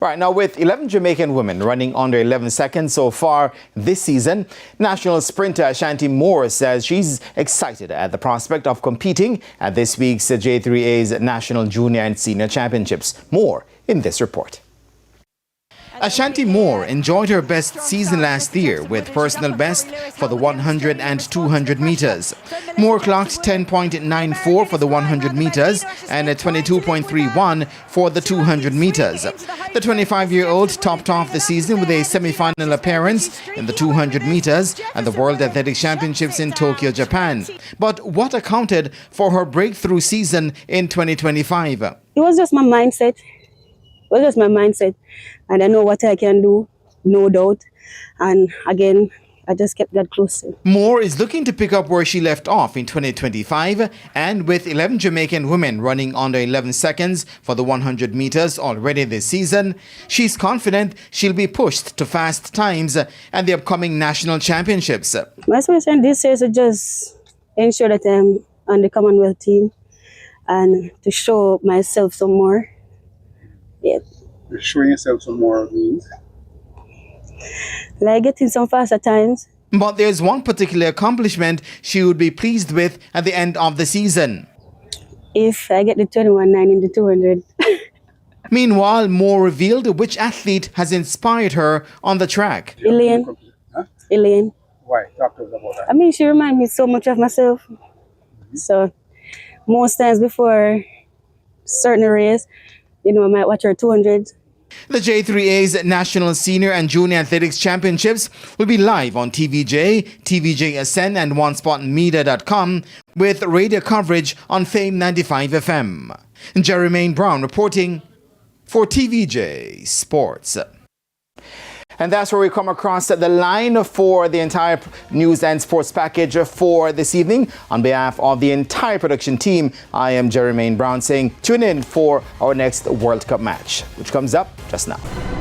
Right, now with 11 Jamaican women running under 11 seconds so far this season, national sprinter Ashanti Moore says she's excited at the prospect of competing at this week's J3A's National Junior and Senior Championships. More in this report. Ashanti Moore enjoyed her best season last year with personal best for the 100 and 200 meters. Moore clocked 10.94 for the 100 meters and 22.31 for the 200 meters. The 25-year-old topped off the season with a semi-final appearance in the 200 meters at the World Athletics Championships in Tokyo, Japan. But what accounted for her breakthrough season in 2025? It was just my mindset. And I know what I can do, no doubt. And again, I just kept that close. Moore is looking to pick up where she left off in 2025, and with 11 Jamaican women running under 11 seconds for the 100 meters already this season, she's confident she'll be pushed to fast times at the upcoming national championships. My aspiration this year is to just ensure that I'm on the Commonwealth team and to show myself some more. Yeah. Showing yourself some more means? Like getting some faster times. But there's one particular accomplishment she would be pleased with at the end of the season. If I get the 21.9 in the 200. Meanwhile, Moore revealed which athlete has inspired her on the track. Elaine. Huh? Elaine. Why? Talk to us about that. I mean, she reminds me so much of myself. So most times before certain race, I might watch her 200. The J3A's National Senior and Junior Athletics Championships will be live on TVJ, TVJ Ascend and OneSpotMedia.com with radio coverage on Fame 95 FM. Jermaine Brown reporting for TVJ Sports. And that's where we come across the line for the entire news and sports package for this evening. On behalf of the entire production team, I am Jermaine Brown saying tune in for our next World Cup match, which comes up just now.